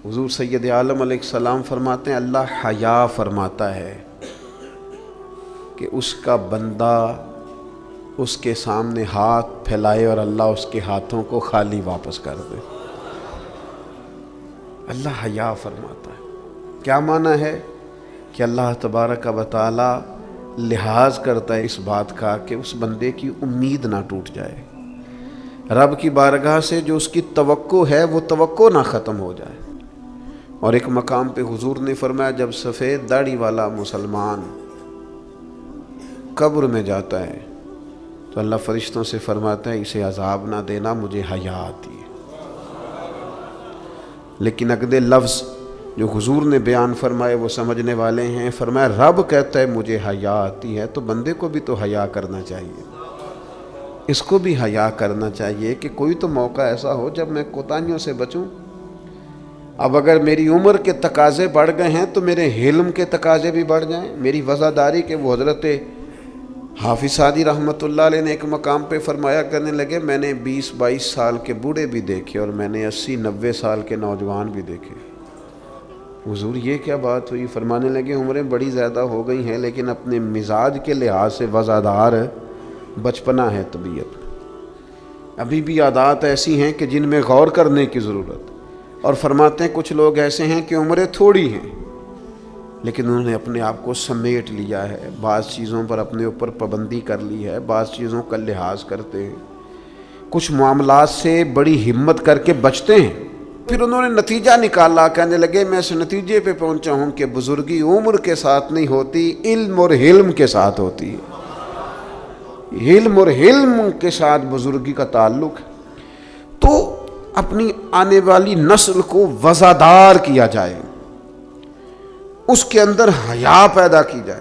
حضور سید عالم علیہ السلام فرماتے ہیں اللہ حیا فرماتا ہے کہ اس کا بندہ اس کے سامنے ہاتھ پھیلائے اور اللہ اس کے ہاتھوں کو خالی واپس کر دے۔ اللہ حیا فرماتا ہے۔ کیا معنی ہے کہ اللہ تبارک و تعالی لحاظ کرتا ہے اس بات کا کہ اس بندے کی امید نہ ٹوٹ جائے، رب کی بارگاہ سے جو اس کی توقع ہے وہ توقع نہ ختم ہو جائے۔ اور ایک مقام پہ حضور نے فرمایا جب سفید داڑھی والا مسلمان قبر میں جاتا ہے تو اللہ فرشتوں سے فرماتا ہے اسے عذاب نہ دینا، مجھے حیا آتی ہے۔ لیکن اگلے لفظ جو حضور نے بیان فرمائے وہ سمجھنے والے ہیں، فرمایا رب کہتا ہے مجھے حیا آتی ہے، تو بندے کو بھی تو حیا کرنا چاہیے، اس کو بھی حیا کرنا چاہیے کہ کوئی تو موقع ایسا ہو جب میں کوتاہیوں سے بچوں۔ اب اگر میری عمر کے تقاضے بڑھ گئے ہیں تو میرے حلم کے تقاضے بھی بڑھ جائیں، میری وفاداری کے۔ وہ حضرت حافظ سعدی رحمۃ اللہ علیہ نے ایک مقام پہ فرمایا کرنے لگے میں نے 20-22 سال کے بوڑھے بھی دیکھے اور میں نے 80-90 سال کے نوجوان بھی دیکھے۔ حضور یہ کیا بات ہوئی؟ فرمانے لگے عمریں بڑی زیادہ ہو گئی ہیں لیکن اپنے مزاج کے لحاظ سے وفادار بچپنا ہے طبیعت میں، ابھی بھی عادات ایسی ہیں کہ جن میں غور کرنے کی ضرورت۔ اور فرماتے ہیں کچھ لوگ ایسے ہیں کہ عمریں تھوڑی ہیں لیکن انہوں نے اپنے آپ کو سمیٹ لیا ہے، بعض چیزوں پر اپنے اوپر پابندی کر لی ہے، بعض چیزوں کا لحاظ کرتے ہیں، کچھ معاملات سے بڑی ہمت کر کے بچتے ہیں۔ پھر انہوں نے نتیجہ نکالا، کہنے لگے میں اس نتیجے پہ پہنچا ہوں کہ بزرگی عمر کے ساتھ نہیں ہوتی، علم اور حلم کے ساتھ ہوتی ہے۔ علم اور حلم کے ساتھ بزرگی کا تعلق ہے۔ تو اپنی آنے والی نسل کو وفادار کیا جائے، اس کے اندر حیا پیدا کی جائے،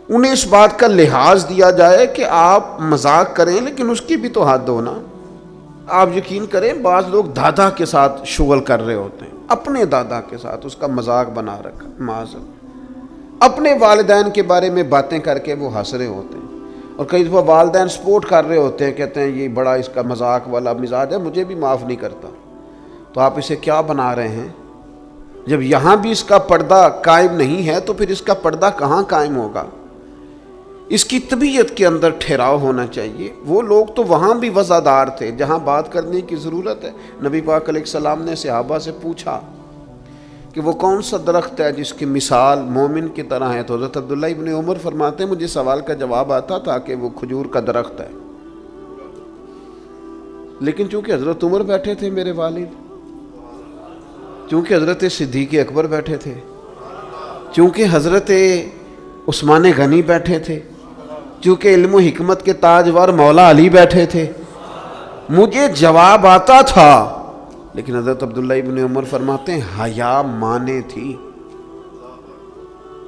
انہیں اس بات کا لحاظ دیا جائے کہ آپ مذاق کریں لیکن اس کی بھی تو حد ہو نا۔ آپ یقین کریں بعض لوگ دادا کے ساتھ شغل کر رہے ہوتے ہیں، اپنے دادا کے ساتھ اس کا مذاق بنا رکھا، معاذ اپنے والدین کے بارے میں باتیں کر کے وہ ہنس رہے ہوتے ہیں، اور کئی دفعہ والدین سپورٹ کر رہے ہوتے ہیں، کہتے ہیں یہ بڑا اس کا مذاق والا مزاج ہے، مجھے بھی معاف نہیں کرتا۔ تو آپ اسے کیا بنا رہے ہیں؟ جب یہاں بھی اس کا پردہ قائم نہیں ہے تو پھر اس کا پردہ کہاں قائم ہوگا؟ اس کی طبیعت کے اندر ٹھہراؤ ہونا چاہیے۔ وہ لوگ تو وہاں بھی وفادار تھے جہاں بات کرنے کی ضرورت ہے۔ نبی پاک علیہ السلام نے صحابہ سے پوچھا کہ وہ کون سا درخت ہے جس کی مثال مومن کی طرح ہے، تو حضرت عبداللہ ابن عمر فرماتے ہیں مجھے سوال کا جواب آتا تھا کہ وہ کھجور کا درخت ہے، لیکن چونکہ حضرت عمر بیٹھے تھے میرے والد، چونکہ حضرت صدیق اکبر بیٹھے تھے، چونکہ حضرت عثمان غنی بیٹھے تھے، چونکہ علم و حکمت کے تاجور مولا علی بیٹھے تھے، مجھے جواب آتا تھا۔ لیکن حضرت عبداللہ ابن عمر فرماتے ہیں حیا مانے تھی،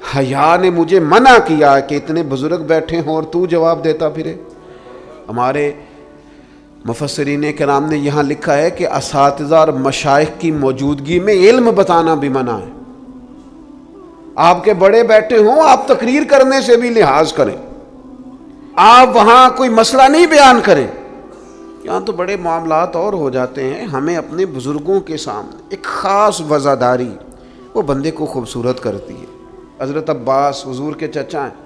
حیا نے مجھے منع کیا کہ اتنے بزرگ بیٹھے ہوں اور تو جواب دیتا پھرے۔ ہمارے مفسرین کرام نے یہاں لکھا ہے کہ اساتذہ اور مشائخ کی موجودگی میں علم بتانا بھی منع ہے۔ آپ کے بڑے بیٹھے ہوں آپ تقریر کرنے سے بھی لحاظ کریں، آپ وہاں کوئی مسئلہ نہیں بیان کریں۔ یہاں تو بڑے معاملات اور ہو جاتے ہیں۔ ہمیں اپنے بزرگوں کے سامنے ایک خاص وفاداری وہ بندے کو خوبصورت کرتی ہے۔ حضرت عباس حضور کے چچا ہیں،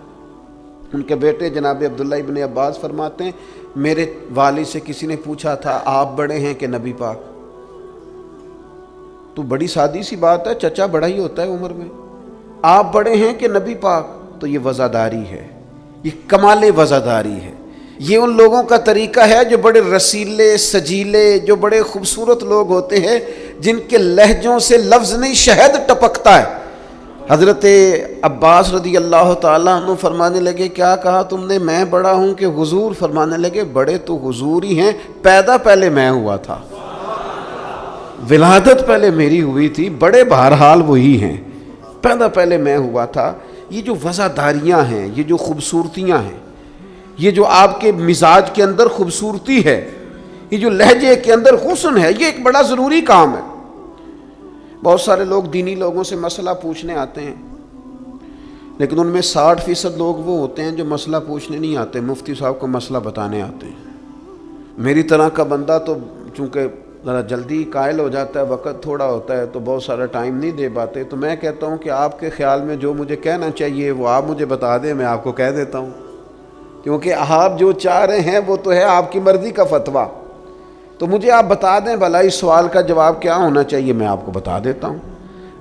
ان کے بیٹے جناب عبداللہ ابن عباس فرماتے ہیں میرے والد سے کسی نے پوچھا تھا آپ بڑے ہیں کہ نبی پاک؟ تو بڑی سادی سی بات ہے، چچا بڑا ہی ہوتا ہے عمر میں، آپ بڑے ہیں کہ نبی پاک؟ تو یہ وفاداری ہے، یہ کمال وفاداری ہے۔ یہ ان لوگوں کا طریقہ ہے جو بڑے رسیلے سجیلے، جو بڑے خوبصورت لوگ ہوتے ہیں، جن کے لہجوں سے لفظ نہیں شہد ٹپکتا ہے۔ حضرت عباس رضی اللہ تعالیٰ عنہ فرمانے لگے کیا کہا تم نے؟ میں بڑا ہوں کہ حضور؟ فرمانے لگے بڑے تو حضور ہی ہیں، پیدا پہلے میں ہوا تھا، ولادت پہلے میری ہوئی تھی، بڑے بہرحال وہی ہیں، پیدا پہلے میں ہوا تھا۔ یہ جو وفاداریاں ہیں، یہ جو خوبصورتیاں ہیں، یہ جو آپ کے مزاج کے اندر خوبصورتی ہے، یہ جو لہجے کے اندر حسن ہے، یہ ایک بڑا ضروری کام ہے۔ بہت سارے لوگ دینی لوگوں سے مسئلہ پوچھنے آتے ہیں، لیکن ان میں 60% لوگ وہ ہوتے ہیں جو مسئلہ پوچھنے نہیں آتے، مفتی صاحب کو مسئلہ بتانے آتے ہیں۔ میری طرح کا بندہ تو چونکہ ذرا جلدی قائل ہو جاتا ہے، وقت تھوڑا ہوتا ہے تو بہت سارا ٹائم نہیں دے پاتے، تو میں کہتا ہوں کہ آپ کے خیال میں جو مجھے کہنا چاہیے وہ آپ مجھے بتا دیں، میں آپ کو کہہ دیتا ہوں، کیونکہ آپ جو چاہ رہے ہیں وہ تو ہے آپ کی مرضی کا فتویٰ، تو مجھے آپ بتا دیں بھلا اس سوال کا جواب کیا ہونا چاہیے، میں آپ کو بتا دیتا ہوں۔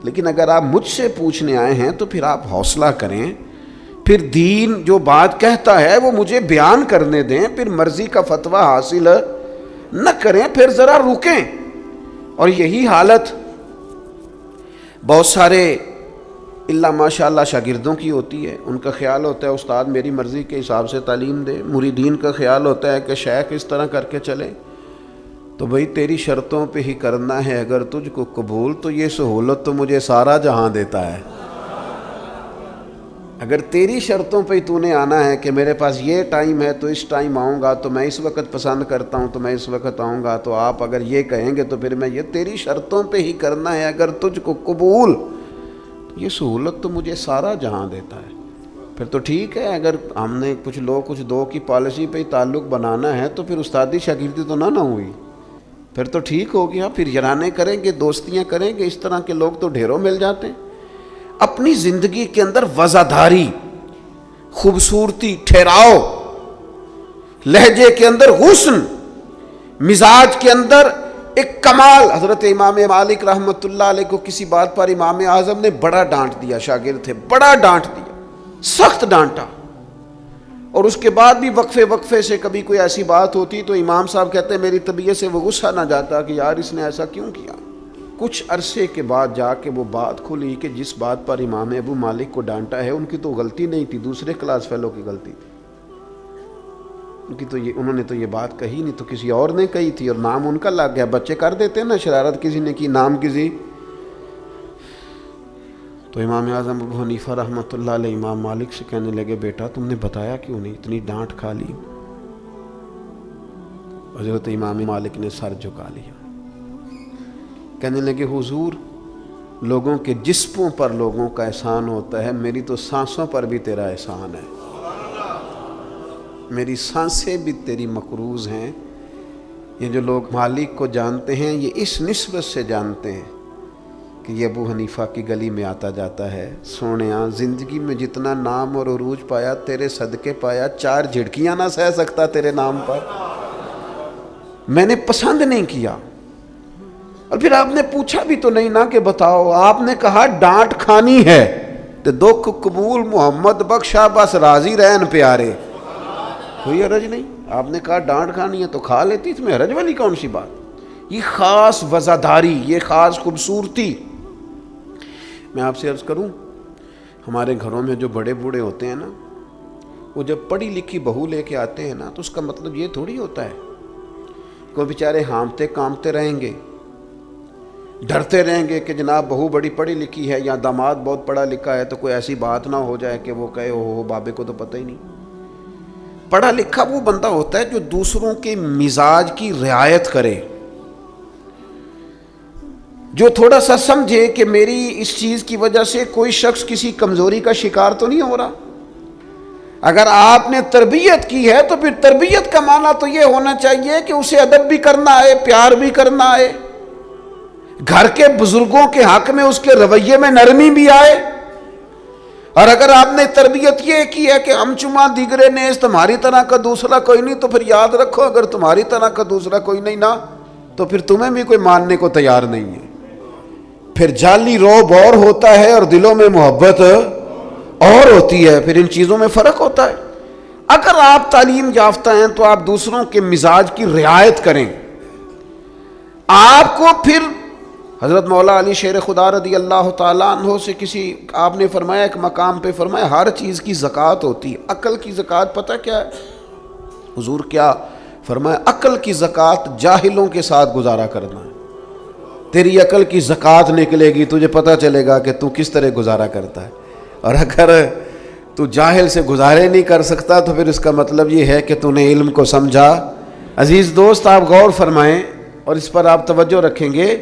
لیکن اگر آپ مجھ سے پوچھنے آئے ہیں تو پھر آپ حوصلہ کریں، پھر دین جو بات کہتا ہے وہ مجھے بیان کرنے دیں، پھر مرضی کا فتویٰ حاصل نہ کریں، پھر ذرا رکیں۔ اور یہی حالت بہت سارے اللہ ماشاء اللہ شاگردوں کی ہوتی ہے، ان کا خیال ہوتا ہے استاد میری مرضی کے حساب سے تعلیم دے، مریدین کا خیال ہوتا ہے کہ شیخ اس طرح کر کے چلے، تو بھئی تیری شرطوں پہ ہی کرنا ہے، اگر تجھ کو قبول تو یہ سہولت تو مجھے سارا جہاں دیتا ہے۔ اگر تیری شرطوں پہ ہی تو نے آنا ہے کہ میرے پاس یہ ٹائم ہے تو اس ٹائم آؤں گا، تو میں اس وقت پسند کرتا ہوں تو میں اس وقت آؤں گا، تو آپ اگر یہ کہیں گے تو پھر میں یہ تیری شرطوں پہ ہی کرنا ہے، اگر تجھ کو قبول، یہ سہولت تو مجھے سارا جہاں دیتا ہے۔ پھر تو ٹھیک ہے، اگر ہم نے کچھ لو کچھ دو کی پالیسی پہ ہی تعلق بنانا ہے تو پھر استادی شاگردی تو نہ ہوئی، پھر تو ٹھیک ہو گیا، پھر یارانے کریں گے، دوستیاں کریں گے، اس طرح کے لوگ تو ڈھیروں مل جاتے ہیں۔ اپنی زندگی کے اندر وزاداری، خوبصورتی، ٹھہراؤ، لہجے کے اندر حسن، مزاج کے اندر ایک کمال۔ حضرت امام مالک رحمۃ اللہ علیہ کو کسی بات پر امام اعظم نے بڑا ڈانٹ دیا، شاگرد تھے، بڑا ڈانٹ دیا، سخت ڈانٹا، اور اس کے بعد بھی وقفے سے کبھی کوئی ایسی بات ہوتی تو امام صاحب کہتے ہیں میری طبیعت سے وہ غصہ نہ جاتا کہ یار اس نے ایسا کیوں کیا۔ کچھ عرصے کے بعد جا کے وہ بات کھلی کہ جس بات پر امام ابو مالک کو ڈانٹا ہے ان کی تو غلطی نہیں تھی، دوسرے کلاس فیلو کی غلطی تھی، ان کی تو انہوں نے تو یہ بات کہی نہیں، تو کسی اور نے کہی تھی اور نام ان کا لگ گیا۔ بچے کر دیتے ہیں نا شرارت، کسی نے کی نام کسی، تو امام اعظم ابو حنیفہ رحمۃ اللہ علیہ امام مالک سے کہنے لگے بیٹا تم نے بتایا کیوں نہیں، اتنی ڈانٹ کھا لی۔ حضرت امام مالک نے سر جھکا لیا، کہنے لگے حضور لوگوں کے جسموں پر لوگوں کا احسان ہوتا ہے، میری تو سانسوں پر بھی تیرا احسان ہے، میری سانسیں بھی تیری مقروض ہیں۔ یہ جو لوگ مالک کو جانتے ہیں یہ اس نسبت سے جانتے ہیں کہ یہ ابو حنیفہ کی گلی میں آتا جاتا ہے، سونیاں زندگی میں جتنا نام اور عروج پایا تیرے صدقے پایا، 4 جھڑکیاں نہ سہ سکتا تیرے نام پر، میں نے پسند نہیں کیا۔ اور پھر آپ نے پوچھا بھی تو نہیں نا کہ بتاؤ، آپ نے کہا ڈانٹ کھانی ہے تو دکھ قبول محمد بخشا بس راضی رہن پیارے، کوئی حرج نہیں۔ آپ نے کہا ڈانٹ کھانی ہے تو کھا لیتی، اس میں حرج والی کون سی بات؟ یہ خاص وزاداری، یہ خاص خوبصورتی۔ میں آپ سے عرض کروں، ہمارے گھروں میں جو بڑے بوڑھے ہوتے ہیں نا، وہ جب پڑھی لکھی بہو لے کے آتے ہیں نا تو اس کا مطلب یہ تھوڑی ہوتا ہے کہ وہ بیچارے ہانپتے کامتے رہیں گے، ڈرتے رہیں گے کہ جناب بہو بڑی پڑھی لکھی ہے یا داماد بہت پڑھا لکھا ہے تو کوئی ایسی بات نہ ہو جائے کہ وہ کہے او بابے کو تو پتہ ہی نہیں۔ پڑھا لکھا وہ بندہ ہوتا ہے جو دوسروں کے مزاج کی رعایت کرے، جو تھوڑا سا سمجھے کہ میری اس چیز کی وجہ سے کوئی شخص کسی کمزوری کا شکار تو نہیں ہو رہا۔ اگر آپ نے تربیت کی ہے تو پھر تربیت کا معنی تو یہ ہونا چاہیے کہ اسے ادب بھی کرنا آئے، پیار بھی کرنا آئے، گھر کے بزرگوں کے حق میں اس کے رویے میں نرمی بھی آئے۔ اور اگر آپ نے تربیت یہ کی ہے کہ ہم چما دیگرے نیز تمہاری طرح کا دوسرا کوئی نہیں، تو پھر یاد رکھو اگر تمہاری طرح کا دوسرا کوئی نہیں نا تو پھر تمہیں بھی کوئی ماننے کو تیار نہیں ہے۔ پھر جعلی رعب اور ہوتا ہے اور دلوں میں محبت اور ہوتی ہے، پھر ان چیزوں میں فرق ہوتا ہے۔ اگر آپ تعلیم یافتہ ہیں تو آپ دوسروں کے مزاج کی رعایت کریں، آپ کو پھر حضرت مولا علی شیر خدا رضی اللہ تعالیٰ عنہ سے کسی آپ نے فرمایا ایک مقام پہ فرمایا ہر چیز کی زکوٰۃ ہوتی ہے، عقل کی زکوٰۃ پتہ کیا ہے حضور؟ کیا فرمایا؟ عقل کی زکوٰۃ جاہلوں کے ساتھ گزارا کرنا ہے۔ تیری عقل کی زکوٰۃ نکلے گی، تجھے پتہ چلے گا کہ تو کس طرح گزارا کرتا ہے، اور اگر تو جاہل سے گزارے نہیں کر سکتا تو پھر اس کا مطلب یہ ہے کہ تو نے علم کو سمجھا۔ عزیز دوست آپ غور فرمائیں اور اس پر آپ توجہ رکھیں گے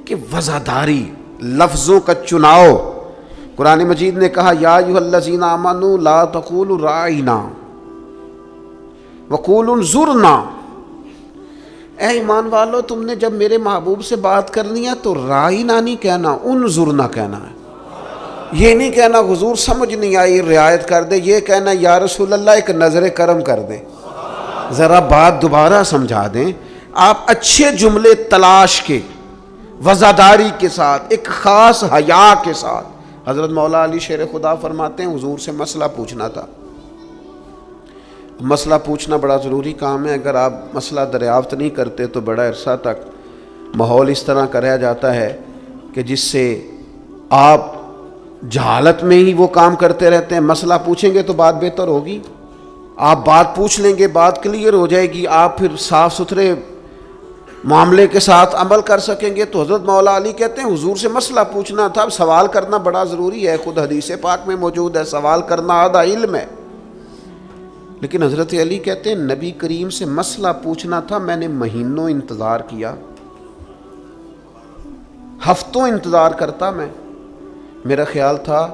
کہ وزاداری، لفظوں کا چناؤ۔ قرآن مجید نے کہا یا ایھا الذین آمنوا لا تقولوا راعینا وقولوا انظرنا، اے ایمان والو تم نے جب میرے محبوب سے بات کرنی ہے تو رائنا نہیں کہنا، انظرنا کہنا ہے. یہ نہیں کہنا حضور سمجھ نہیں آئی رعایت کر دے، یہ کہنا یا رسول اللہ ایک نظر کرم کر دیں، ذرا بات دوبارہ سمجھا دیں. آپ اچھے جملے تلاش کے وزاداری کے ساتھ، ایک خاص حیا کے ساتھ. حضرت مولا علی شیر خدا فرماتے ہیں حضور سے مسئلہ پوچھنا تھا. مسئلہ پوچھنا بڑا ضروری کام ہے. اگر آپ مسئلہ دریافت نہیں کرتے تو بڑا عرصہ تک ماحول اس طرح کا رہ جاتا ہے کہ جس سے آپ جہالت میں ہی وہ کام کرتے رہتے ہیں. مسئلہ پوچھیں گے تو بات بہتر ہوگی، آپ بات پوچھ لیں گے، بات کلیئر ہو جائے گی، آپ پھر صاف ستھرے معاملے کے ساتھ عمل کر سکیں گے. تو حضرت مولا علی کہتے ہیں حضور سے مسئلہ پوچھنا تھا. سوال کرنا بڑا ضروری ہے، خود حدیث پاک میں موجود ہے سوال کرنا آدھا علم ہے. لیکن حضرت علی کہتے ہیں نبی کریم سے مسئلہ پوچھنا تھا، میں نے مہینوں انتظار کیا، ہفتوں انتظار کرتا میں. میرا خیال تھا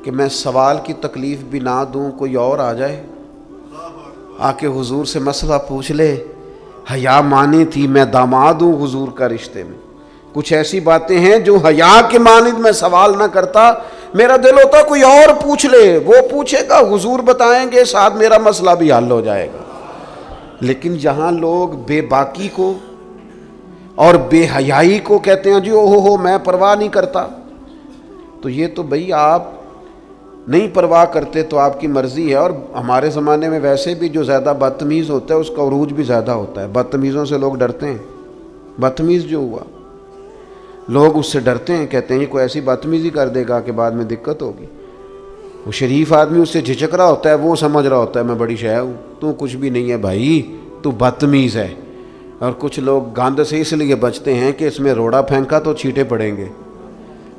کہ میں سوال کی تکلیف بھی نہ دوں، کوئی اور آ جائے آ کے حضور سے مسئلہ پوچھ لے. حیا مانی تھی میں داماد ہوں حضور کا رشتے میں. کچھ ایسی باتیں ہیں جو حیا کے مانند میں سوال نہ کرتا. میرا دل ہوتا کوئی اور پوچھ لے، وہ پوچھے گا حضور بتائیں گے، ساتھ میرا مسئلہ بھی حل ہو جائے گا. لیکن جہاں لوگ بے باکی کو اور بے حیائی کو کہتے ہیں جی ہو میں پرواہ نہیں کرتا، تو یہ تو بھئی آپ نہیں پرواہ کرتے تو آپ کی مرضی ہے. اور ہمارے زمانے میں ویسے بھی جو زیادہ بدتمیز ہوتا ہے اس کا عروج بھی زیادہ ہوتا ہے. بدتمیزوں سے لوگ ڈرتے ہیں. بدتمیز جو ہوا لوگ اس سے ڈرتے ہیں، کہتے ہیں یہ کوئی ایسی بدتمیزی کر دے گا کہ بعد میں دقت ہوگی. وہ شریف آدمی اس سے جھجک رہا ہوتا ہے، وہ سمجھ رہا ہوتا ہے میں بڑی شے ہوں، تو کچھ بھی نہیں ہے بھائی، تو بدتمیز ہے. اور کچھ لوگ گاند سے اس لیے بچتے ہیں کہ اس میں روڑا پھینکا تو چھینٹے پڑیں گے،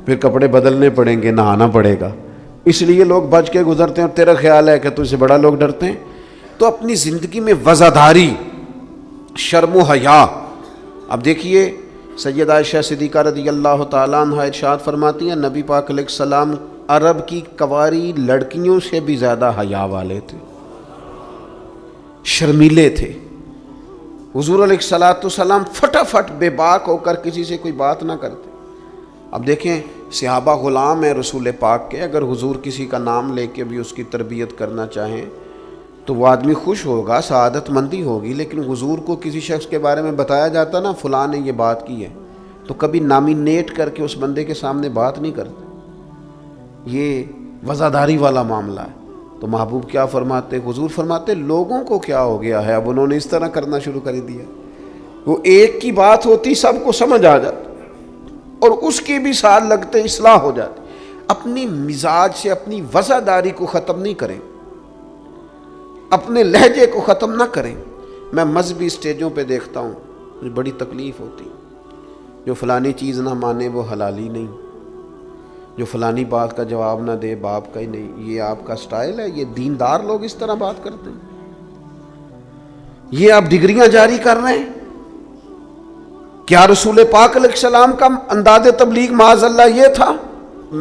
پھر کپڑے بدلنے پڑیں گے، نہانا پڑے گا، اس لیے لوگ بچ کے گزرتے ہیں. اور تیرا خیال ہے کہ تجھ سے بڑا لوگ ڈرتے ہیں. تو اپنی زندگی میں وزاداری، شرم و حیا. اب دیکھیے سیدہ عائشہ صدیقہ رضی اللہ تعالیٰ عنہ ارشاد فرماتی ہیں نبی پاک علیہ السلام عرب کی کنواری لڑکیوں سے بھی زیادہ حیا والے تھے، شرمیلے تھے. حضور علیہ الصلوۃ والسلام فٹافٹ بے باک ہو کر کسی سے کوئی بات نہ کرتے. اب دیکھیں صحابہ غلام ہیں رسول پاک کے، اگر حضور کسی کا نام لے کے بھی اس کی تربیت کرنا چاہیں تو وہ آدمی خوش ہوگا، سعادت مندی ہوگی. لیکن حضور کو کسی شخص کے بارے میں بتایا جاتا نا فلاں نے یہ بات کی ہے، تو کبھی نامینیٹ کر کے اس بندے کے سامنے بات نہیں کرتے. یہ وزاداری والا معاملہ ہے. تو محبوب کیا فرماتے؟ حضور فرماتے لوگوں کو کیا ہو گیا ہے، اب انہوں نے اس طرح کرنا شروع کر دیا. وہ ایک کی بات ہوتی سب کو سمجھ آ جاتی اور اس کے بھی ساتھ لگتے اصلاح ہو جاتی. اپنی مزاج سے اپنی وزاداری کو ختم نہیں کریں، اپنے لہجے کو ختم نہ کریں. میں مذہبی اسٹیجوں پہ دیکھتا ہوں مجھے بڑی تکلیف ہوتی. جو فلانی چیز نہ مانے وہ حلالی نہیں، جو فلانی بات کا جواب نہ دے باپ کا ہی نہیں. یہ آپ کا سٹائل ہے؟ یہ دیندار لوگ اس طرح بات کرتے ہیں؟ یہ آپ ڈگریاں جاری کر رہے ہیں؟ کیا رسول پاک علیہ السلام کا انداز تبلیغ معاذ اللہ یہ تھا؟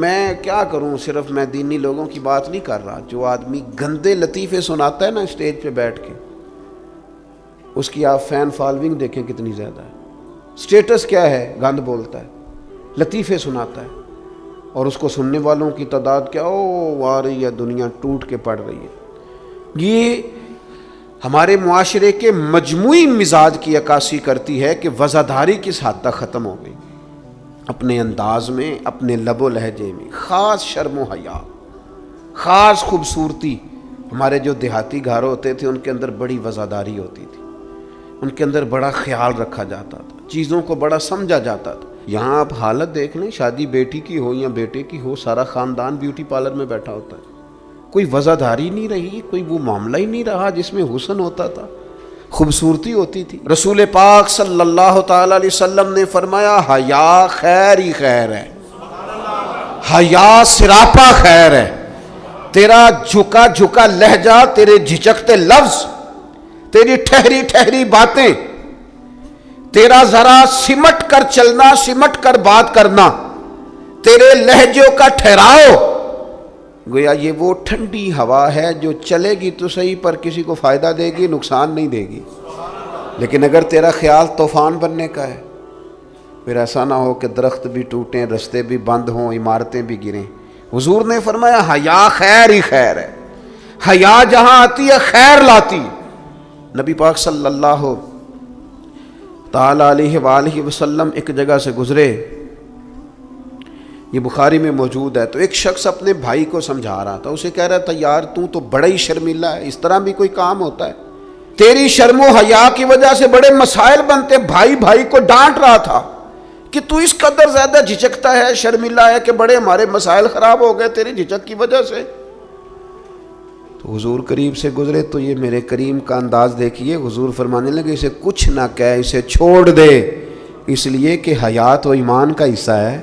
میں کیا کروں، صرف میں دینی لوگوں کی بات نہیں کر رہا. جو آدمی گندے لطیفے سناتا ہے نا اسٹیج پہ بیٹھ کے، اس کی آپ فین فالوئنگ دیکھیں کتنی زیادہ ہے. سٹیٹس کیا ہے؟ گند بولتا ہے، لطیفے سناتا ہے، اور اس کو سننے والوں کی تعداد کیا آ رہی ہے، دنیا ٹوٹ کے پڑ رہی ہے. یہ ہمارے معاشرے کے مجموعی مزاج کی عکاسی کرتی ہے کہ وزاداری کس حد تک ختم ہو گئی. اپنے انداز میں، اپنے لب و لہجے میں خاص شرم و حیا، خاص خوبصورتی. ہمارے جو دیہاتی گھر ہوتے تھے ان کے اندر بڑی وزاداری ہوتی تھی، ان کے اندر بڑا خیال رکھا جاتا تھا، چیزوں کو بڑا سمجھا جاتا تھا. یہاں آپ حالت دیکھ لیں، شادی بیٹی کی ہو یا بیٹے کی ہو، سارا خاندان بیوٹی پارلر میں بیٹھا ہوتا ہے. کوئی وزاداری نہیں رہی، کوئی وہ معاملہ ہی نہیں رہا جس میں حسن ہوتا تھا، خوبصورتی ہوتی تھی. رسول پاک صلی اللہ تعالی علیہ وسلم نے فرمایا حیا خیر ہی خیر ہے، حیا سراپا خیر ہے. تیرا جھکا جھکا لہجہ، تیرے جھجکتے لفظ، تیری ٹھہری ٹھہری باتیں، تیرا ذرا سمٹ کر چلنا، سمٹ کر بات کرنا، تیرے لہجوں کا ٹھہراؤ، گویا یہ وہ ٹھنڈی ہوا ہے جو چلے گی تو صحیح پر کسی کو فائدہ دے گی، نقصان نہیں دے گی. لیکن اگر تیرا خیال طوفان بننے کا ہے، پھر ایسا نہ ہو کہ درخت بھی ٹوٹیں، رستے بھی بند ہوں، عمارتیں بھی گریں۔ حضور نے فرمایا حیا خیر ہی خیر ہے، حیا جہاں آتی ہے خیر لاتی۔ نبی پاک صلی اللہ تعالی علیہ وآلہ وسلم ایک جگہ سے گزرے، یہ بخاری میں موجود ہے، تو ایک شخص اپنے بھائی کو سمجھا رہا تھا، اسے کہہ رہا تھا یار تو بڑا ہی شرمیلا ہے، اس طرح بھی کوئی کام ہوتا ہے؟ تیری شرم و حیا کی وجہ سے بڑے مسائل بنتے۔ بھائی کو ڈانٹ رہا تھا کہ تو اس قدر زیادہ جھجکتا ہے، شرمیلا ہے کہ بڑے ہمارے مسائل خراب ہو گئے تیری جھجک کی وجہ سے۔ تو حضور قریب سے گزرے تو یہ میرے کریم کا انداز دیکھیے، حضور فرمانے لگے اسے کچھ نہ کہہ، اسے چھوڑ دے، اس لیے کہ حیات و ایمان کا حصہ ہے،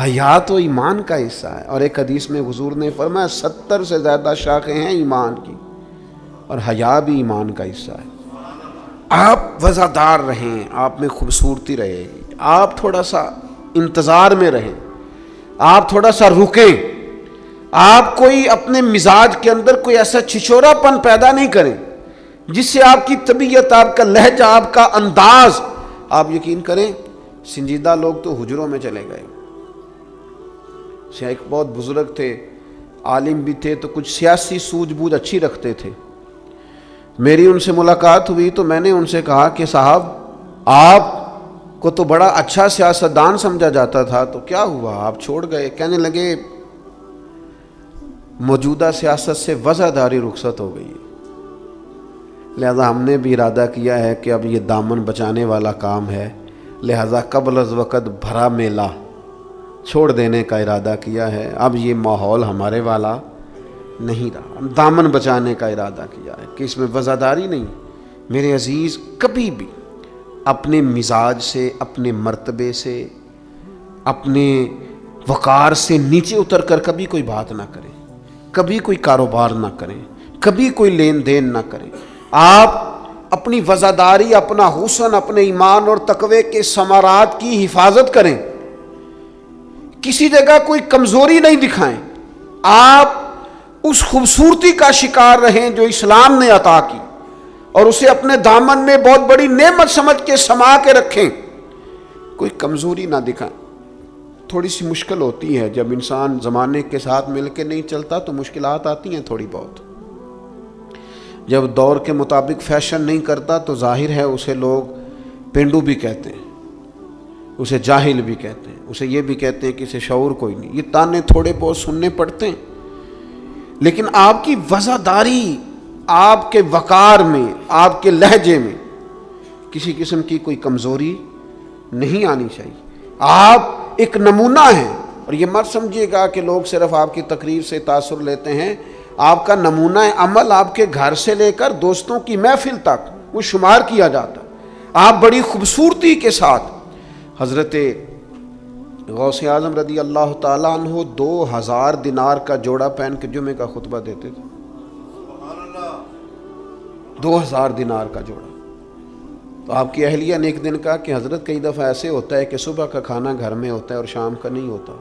حیات و ایمان کا حصہ ہے۔ اور ایک حدیث میں حضور نے فرمایا 70 سے زیادہ شاخیں ہیں ایمان کی، اور حیا بھی ایمان کا حصہ ہے۔ آپ وزادار رہیں، آپ میں خوبصورتی رہے گی، آپ تھوڑا سا انتظار میں رہیں، آپ تھوڑا سا رکیں، آپ کوئی اپنے مزاج کے اندر کوئی ایسا چھچورا پن پیدا نہیں کریں جس سے آپ کی طبیعت، آپ کا لہجہ، آپ کا انداز، آپ یقین کریں سنجیدہ لوگ تو حجروں میں چلے گئے۔ ایک بہت بزرگ تھے، عالم بھی تھے، تو کچھ سیاسی سوجھ بوجھ اچھی رکھتے تھے۔ میری ان سے ملاقات ہوئی تو میں نے ان سے کہا کہ صاحب آپ کو تو بڑا اچھا سیاستدان سمجھا جاتا تھا، تو کیا ہوا آپ چھوڑ گئے؟ کہنے لگے موجودہ سیاست سے وضعداری رخصت ہو گئی ہے، لہذا ہم نے بھی ارادہ کیا ہے کہ اب یہ دامن بچانے والا کام ہے، لہذا قبل از وقت بھرا میلہ چھوڑ دینے کا ارادہ کیا ہے، اب یہ ماحول ہمارے والا نہیں رہا، ہم دامن بچانے کا ارادہ کیا ہے کہ اس میں وضعداری نہیں۔ میرے عزیز کبھی بھی اپنے مزاج سے، اپنے مرتبے سے، اپنے وقار سے نیچے اتر کر کبھی کوئی بات نہ کریں، کبھی کوئی کاروبار نہ کریں، کبھی کوئی لین دین نہ کریں۔ آپ اپنی وزاداری، اپنا حسن، اپنے ایمان اور تقوی کے ثمرات کی حفاظت کریں، کسی جگہ کوئی کمزوری نہیں دکھائیں، آپ اس خوبصورتی کا شکار رہیں جو اسلام نے عطا کی، اور اسے اپنے دامن میں بہت بڑی نعمت سمجھ کے سما کے رکھیں، کوئی کمزوری نہ دکھائیں۔ تھوڑی سی مشکل ہوتی ہے جب انسان زمانے کے ساتھ مل کے نہیں چلتا تو مشکلات آتی ہیں تھوڑی بہت، جب دور کے مطابق فیشن نہیں کرتا تو ظاہر ہے اسے لوگ پینڈو بھی کہتے ہیں، اسے جاہل بھی کہتے ہیں، اسے یہ بھی کہتے ہیں کہ اسے شعور کوئی نہیں، یہ تانے تھوڑے بہت سننے پڑتے ہیں، لیکن آپ کی وزاداری، آپ کے وقار میں، آپ کے لہجے میں کسی قسم کی کوئی کمزوری نہیں آنی چاہیے۔ آپ ایک نمونہ ہیں، اور یہ مت سمجھیے گا کہ لوگ صرف آپ کی تقریر سے تاثر لیتے ہیں، آپ کا نمونہ عمل آپ کے گھر سے لے کر دوستوں کی محفل تک وہ شمار کیا جاتا ہے۔ آپ بڑی خوبصورتی کے ساتھ، حضرت غوث اعظم رضی اللہ تعالیٰ عنہ 2000 دینار کا جوڑا پہن کے جمعے کا خطبہ دیتے تھے، 2000 دینار کا جوڑا۔ تو آپ کی اہلیہ نے ایک دن کہا کہ حضرت کئی دفعہ ایسے ہوتا ہے کہ صبح کا کھانا گھر میں ہوتا ہے اور شام کا نہیں ہوتا،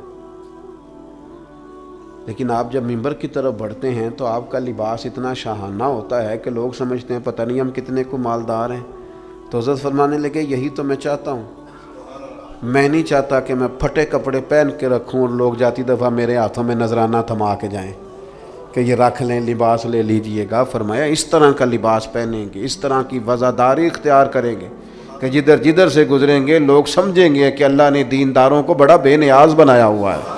لیکن آپ جب منبر کی طرف بڑھتے ہیں تو آپ کا لباس اتنا شاہانہ ہوتا ہے کہ لوگ سمجھتے ہیں پتہ نہیں ہم کتنے کو مالدار ہیں۔ تو حضرت فرمانے لگے یہی تو میں چاہتا ہوں، میں نہیں چاہتا کہ میں پھٹے کپڑے پہن کے رکھوں اور لوگ جاتی دفعہ میرے ہاتھوں میں نذرانہ تھما کے جائیں کہ یہ رکھ لیں، لباس لے لیجئے گا۔ فرمایا اس طرح کا لباس پہنیں گے، اس طرح کی وزاداری اختیار کریں گے کہ جدھر جدھر سے گزریں گے لوگ سمجھیں گے کہ اللہ نے دینداروں کو بڑا بے نیاز بنایا ہوا ہے۔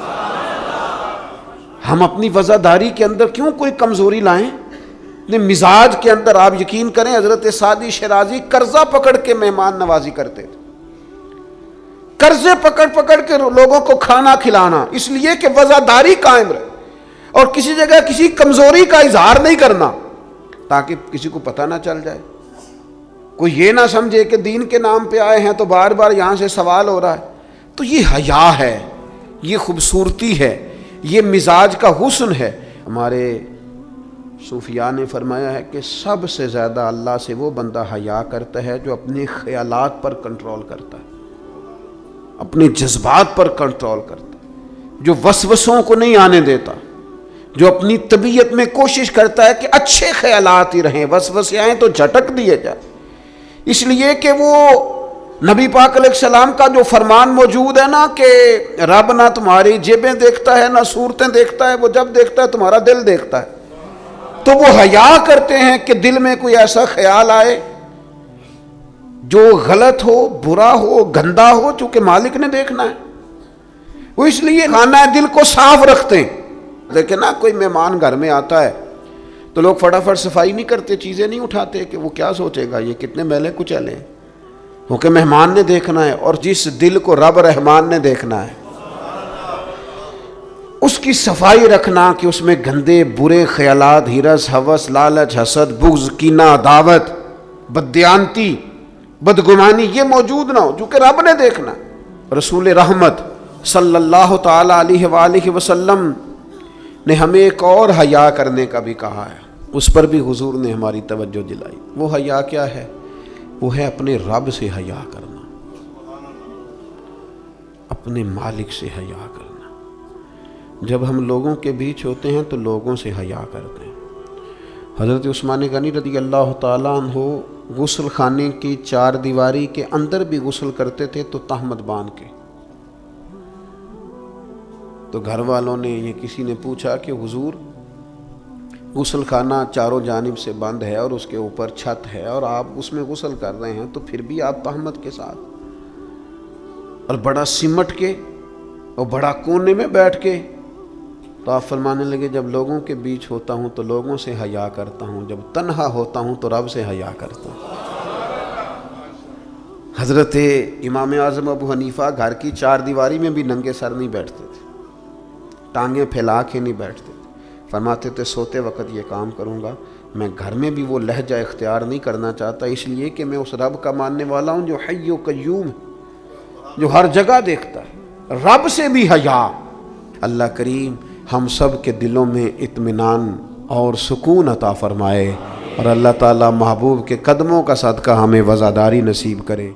ہم اپنی وزاداری کے اندر کیوں کوئی کمزوری لائیں؟ اپنے مزاج کے اندر آپ یقین کریں حضرت سعدی شیرازی قرضہ پکڑ کے مہمان نوازی کرتے تھے، قرضے پکڑ کے لوگوں کو کھانا کھلانا، اس لیے کہ وزاداری قائم رہے اور کسی جگہ کسی کمزوری کا اظہار نہیں کرنا تاکہ کسی کو پتہ نہ چل جائے، کوئی یہ نہ سمجھے کہ دین کے نام پہ آئے ہیں تو بار بار یہاں سے سوال ہو رہا ہے۔ تو یہ حیا ہے، یہ خوبصورتی ہے، یہ مزاج کا حسن ہے۔ ہمارے صوفیاء نے فرمایا ہے کہ سب سے زیادہ اللہ سے وہ بندہ حیا کرتا ہے جو اپنے خیالات پر کنٹرول کرتا ہے، اپنے جذبات پر کنٹرول کرتا ہے، جو وسوسوں کو نہیں آنے دیتا، جو اپنی طبیعت میں کوشش کرتا ہے کہ اچھے خیالات ہی رہیں، وسوسے آئیں تو جھٹک دیے جائیں، اس لیے کہ وہ نبی پاک علیہ السلام کا جو فرمان موجود ہے نا کہ رب نہ تمہاری جیبیں دیکھتا ہے نہ صورتیں دیکھتا ہے، وہ جب دیکھتا ہے تمہارا دل دیکھتا ہے. تو وہ حیا کرتے ہیں کہ دل میں کوئی ایسا خیال آئے جو غلط ہو، برا ہو، گندا ہو، چونکہ مالک نے دیکھنا ہے. وہ اس لیے خانہ دل کو صاف رکھتے ہیں. لیکن نا کوئی مہمان گھر میں آتا ہے تو لوگ فٹافٹ صفائی نہیں کرتے، چیزیں نہیں اٹھاتے کہ وہ کیا سوچے گا، یہ کتنے میلے کچیلے ہیں. کیونکہ مہمان نے دیکھنا ہے، اور جس دل کو رب رحمان نے دیکھنا ہے اس کی صفائی رکھنا کہ اس میں گندے برے خیالات، ہرس، ہوس، لالچ، حسد، بغض، کینہ، عداوت، بددیانتی، بدگمانی یہ موجود نہ ہو، چونکہ رب نے دیکھنا. رسول رحمت صلی اللہ تعالی علیہ وآلہ وسلم نے ہمیں ایک اور حیا کرنے کا بھی کہا ہے، اس پر بھی حضور نے ہماری توجہ دلائی. وہ حیا کیا ہے؟ وہ ہے اپنے رب سے حیا کرنا، اپنے مالک سے حیا کرنا. جب ہم لوگوں کے بیچ ہوتے ہیں تو لوگوں سے حیا کرتے ہیں. حضرت عثمان غنی رضی اللہ تعالیٰ عنہ غسل خانے کی 4 دیواری کے اندر بھی غسل کرتے تھے تو تہمت باندھ کے. تو گھر والوں نے، یہ کسی نے پوچھا کہ حضور غسل خانہ چاروں جانب سے بند ہے اور اس کے اوپر چھت ہے اور آپ اس میں غسل کر رہے ہیں، تو پھر بھی آپ تہمت کے ساتھ، اور بڑا سمٹ کے اور بڑا کونے میں بیٹھ کے. تو آپ فرمانے لگے جب لوگوں کے بیچ ہوتا ہوں تو لوگوں سے حیا کرتا ہوں، جب تنہا ہوتا ہوں تو رب سے حیا کرتا ہوں. حضرت امام اعظم ابو حنیفہ گھر کی 4 دیواری میں بھی ننگے سر نہیں بیٹھتے تھے، ٹانگیں پھیلا کے نہیں بیٹھتے تھے. فرماتے تھے سوتے وقت یہ کام کروں گا، میں گھر میں بھی وہ لہجہ اختیار نہیں کرنا چاہتا، اس لیے کہ میں اس رب کا ماننے والا ہوں جو حی و قیوم ہے، جو ہر جگہ دیکھتا ہے. رب سے بھی حیا. اللہ کریم ہم سب کے دلوں میں اطمینان اور سکون عطا فرمائے، اور اللہ تعالی محبوب کے قدموں کا صدقہ ہمیں وفاداری نصیب کرے.